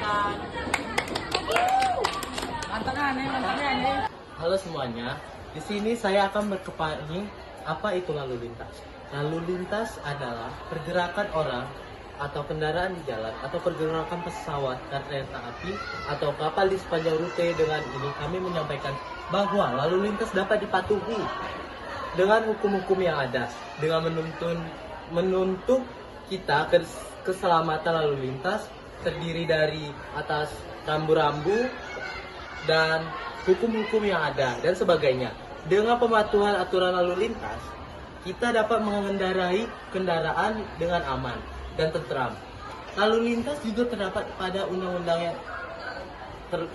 dipersilakan. Halo semuanya, di sini saya akan berkepangi apa itu lalu lintas. Lalu lintas adalah pergerakan orang atau kendaraan di jalan atau pergerakan pesawat, kereta api atau kapal di sepanjang rute. Dengan ini kami menyampaikan bahwa lalu lintas dapat dipatuhi dengan hukum-hukum yang ada, dengan menuntut kita keselamatan lalu lintas terdiri dari atas rambu-rambu dan hukum-hukum yang ada dan sebagainya. Dengan pematuhan aturan lalu lintas, kita dapat mengendarai kendaraan dengan aman dan tentram. Lalu lintas juga terdapat pada undang-undang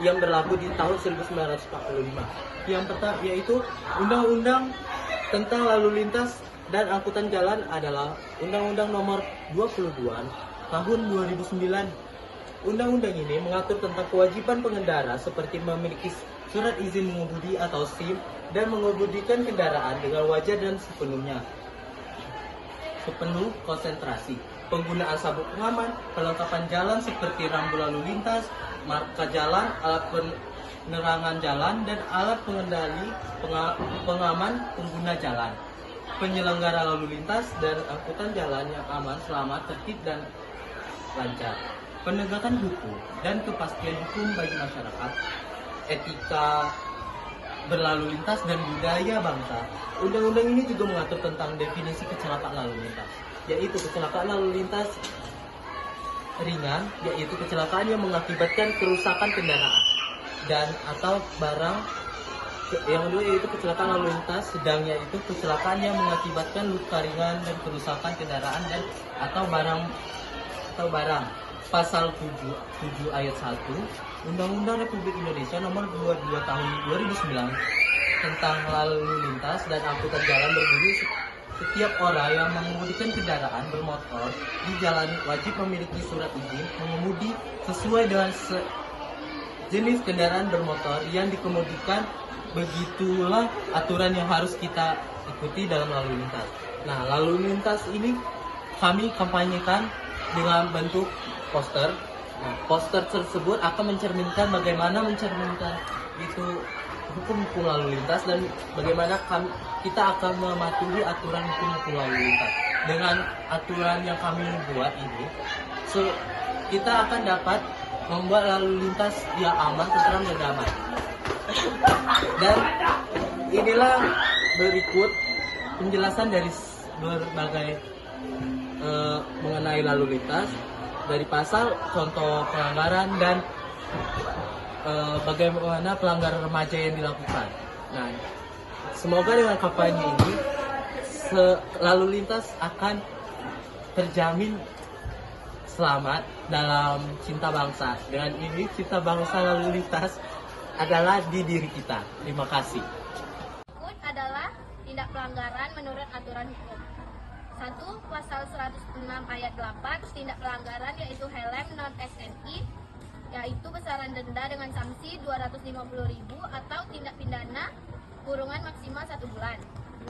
yang berlaku di tahun 1945. Yang pertama yaitu Undang-Undang tentang Lalu Lintas dan Angkutan Jalan adalah Undang-Undang Nomor 22 Tahun 2009. Undang-undang ini mengatur tentang kewajiban pengendara seperti memiliki surat izin mengemudi atau SIM dan mengemudikan kendaraan dengan wajar dan sepenuh konsentrasi. Penggunaan sabuk pengaman, perlengkapan jalan seperti rambu lalu lintas, marka jalan, alat penerangan jalan, dan alat pengendali pengaman pengguna jalan. Penyelenggara lalu lintas dan angkutan jalan yang aman, selamat, tertib, dan lancar. Penegakan hukum dan kepastian hukum bagi masyarakat, etika berlalu lintas dan budaya bangsa. Undang-undang ini juga mengatur tentang definisi kecelakaan lalu lintas, yaitu kecelakaan lalu lintas ringan, yaitu kecelakaan yang mengakibatkan kerusakan kendaraan dan atau barang. Yang kedua yaitu kecelakaan lalu lintas sedang, yaitu kecelakaan yang mengakibatkan luka ringan dan kerusakan kendaraan dan atau barang. Pasal 7 ayat 1 Undang-Undang Republik Indonesia Nomor 22 Tahun 2009 tentang lalu lintas dan angkutan jalan berbunyi, setiap orang yang mengemudikan kendaraan bermotor di jalan wajib memiliki surat izin mengemudi sesuai dengan jenis kendaraan bermotor yang dikemudikan. Begitulah aturan yang harus kita ikuti dalam lalu lintas. Nah, lalu lintas ini kami kampanyekan dengan bentuk poster. Nah, poster tersebut akan mencerminkan bagaimana itu hukum-hukum lalu lintas dan bagaimana kita akan mematuhi aturan hukum-hukum lalu lintas. Dengan aturan yang kami buat ini, kita akan dapat membuat lalu lintas yang aman, tentram, dan damai. Dan inilah berikut penjelasan dari berbagai mengenai lalu lintas, dari pasal, contoh pelanggaran, dan bagaimana pelanggaran remaja yang dilakukan. Nah, semoga dengan kampanye ini lalu lintas akan terjamin selamat dalam cinta bangsa. Dengan ini cinta bangsa lalu lintas adalah di diri kita. Terima kasih. Berikut adalah tindak pelanggaran menurut aturan hukum. 1. Pasal 106 ayat 8 tindak pelanggaran yaitu helm non SNI, yaitu besaran denda dengan sanksi 250.000 atau tindak pidana kurungan maksimal 1 bulan.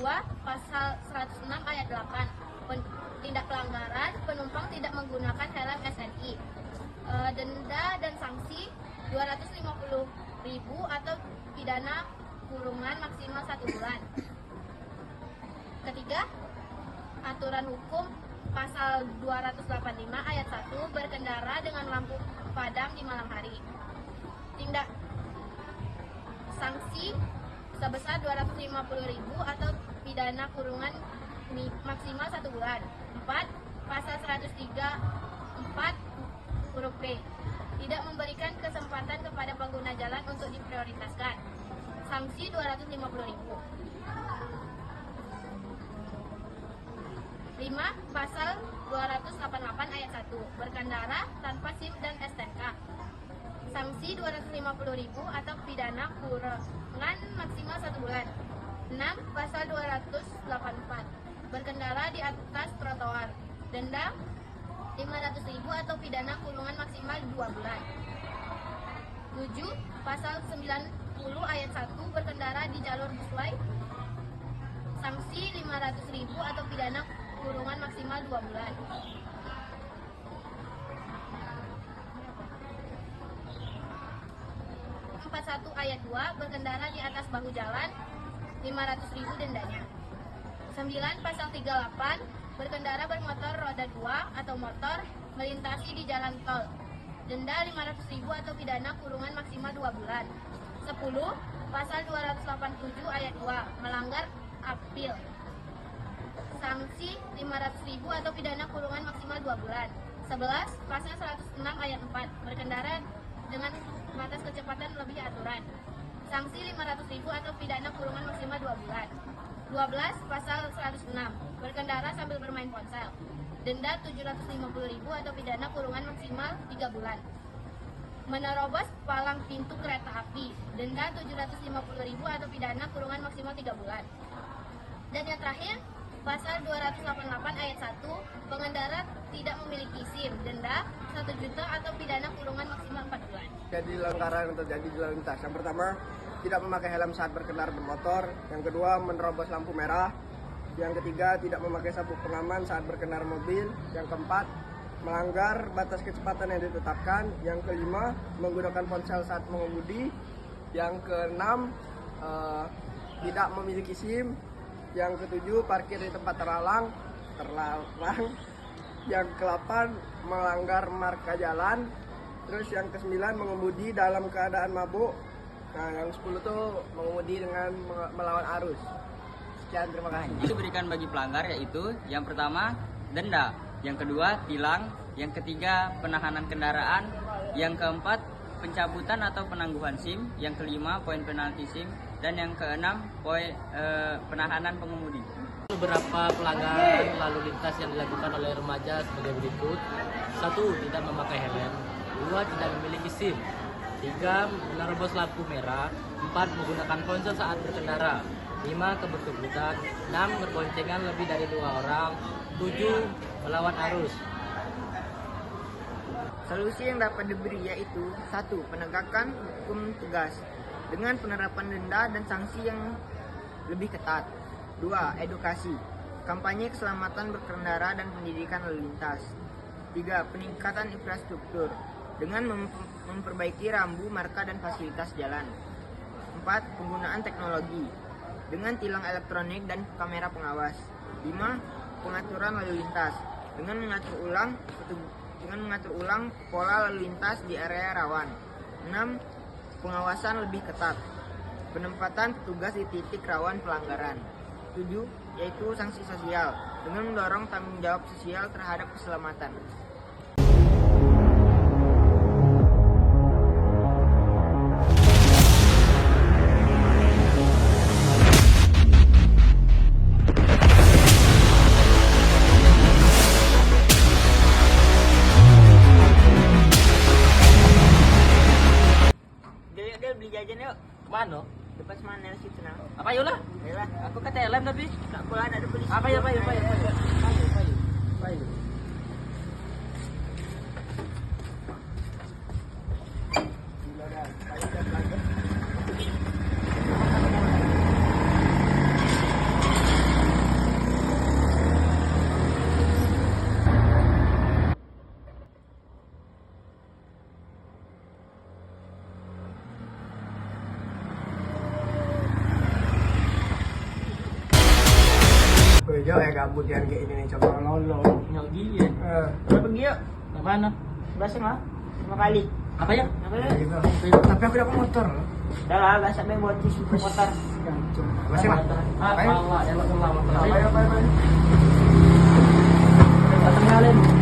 2. Pasal 106 ayat 8 tindak pelanggaran penumpang tidak menggunakan helm SNI, denda dan sanksi 250.000 atau pidana kurungan maksimal 1 bulan. Ketiga, aturan hukum pasal 285 ayat 1 berkendara dengan lampu padam di malam hari. Tindak sanksi sebesar 250.000 atau pidana kurungan maksimal 1 bulan. 4. Pasal 103(4) huruf B, tidak memberikan kesempatan kepada pengguna jalan untuk diprioritaskan. Sanksi 250.000. 5. Pasal 288 ayat 1 berkendara tanpa SIM dan STNK. Sanksi 250.000 atau pidana kurungan maksimal 1 bulan. 6. Pasal 284 berkendara di atas trotoar, denda 500.000 atau pidana kurungan maksimal 2 bulan. 7. Pasal 90 ayat 1 berkendara di jalur busway, sanksi 500.000 atau pidana kurungan maksimal 2 bulan. ayat 2 berkendara di atas bahu jalan 500.000 dendanya. 9. Pasal 38 berkendara bermotor roda 2 atau motor melintasi di jalan tol. Denda 500.000 atau pidana kurungan maksimal 2 bulan. 10. Pasal 287 ayat 2 melanggar apil. Sanksi 500.000 atau pidana kurungan maksimal 2 bulan. 11. Pasal 106 ayat 4 berkendara dengan batas kecepatan lebih aturan. Sanksi 500.000 atau pidana kurungan maksimal 2 bulan. 12. Pasal 106 berkendara sambil bermain ponsel. Denda 750.000 atau pidana kurungan maksimal 3 bulan. Menerobos palang pintu kereta api. Denda 750.000 atau pidana kurungan maksimal 3 bulan. Dan yang terakhir, pasal 288 ayat 1 pengendara tidak memiliki SIM. Denda 1 juta atau pidana kurungan maksimal 4 bulan. Jadi pelanggaran yang terjadi di lalu lintas. Yang pertama, tidak memakai helm saat berkendara bermotor. Yang kedua, menerobos lampu merah. Yang ketiga, tidak memakai sabuk pengaman saat berkendara mobil. Yang keempat, melanggar batas kecepatan yang ditetapkan. Yang kelima, menggunakan ponsel saat mengemudi. Yang keenam, tidak memiliki SIM. Yang ketujuh, parkir di tempat terlarang. Yang ke-8, melanggar marka jalan. Terus yang ke-9, mengemudi dalam keadaan mabuk. Nah, yang 10 tuh mengemudi dengan melawan arus. Sekian, terima kasih. Itu diberikan bagi pelanggar yaitu yang pertama denda, yang kedua tilang, yang ketiga penahanan kendaraan, yang keempat pencabutan atau penangguhan SIM, yang kelima poin penalti SIM, dan yang keenam poin penahanan pengemudi. Beberapa pelanggaran lalu lintas yang dilakukan oleh remaja sebagai berikut. 1. Tidak memakai helm. 2. Tidak memiliki SIM. 3. Menerobos lampu merah. 4. Menggunakan ponsel saat berkendara. 5. Keberkebutan. 6. Berboncengan lebih dari 2 orang. 7. Melawan arus. Solusi yang dapat diberi yaitu 1. Penegakan hukum tegas dengan penerapan denda dan sanksi yang lebih ketat. 2. Edukasi, kampanye keselamatan berkendara dan pendidikan lalu lintas. 3. Peningkatan infrastruktur dengan memperbaiki rambu, marka, dan fasilitas jalan. 4. Penggunaan teknologi dengan tilang elektronik dan kamera pengawas. 5. Pengaturan lalu lintas dengan mengatur ulang pola lalu lintas di area rawan. 6. Pengawasan lebih ketat, penempatan petugas di titik rawan pelanggaran. 7. Yaitu sanksi sosial dengan mendorong tanggung jawab sosial terhadap keselamatan. Dia beli jajan yuk. Mana? Depan mana situ nah? Apa yuk lah? Ayolah, Aku kata helm tapi. tak pula ada polisi. Apa ya, Pak? Jauh ya gabut yang kayak ini nih, coba lolo. Nyok dia. Kita pergi yuk. Ke mana? Basing lah. 5 kali. Apa ya? Apa ya? Tapi aku dapat motor. Udah lah, gak sampai buat isi kotor. Masih mah? Ah, Ayo. Allah, ya Allah. Ayo. Tinggalin.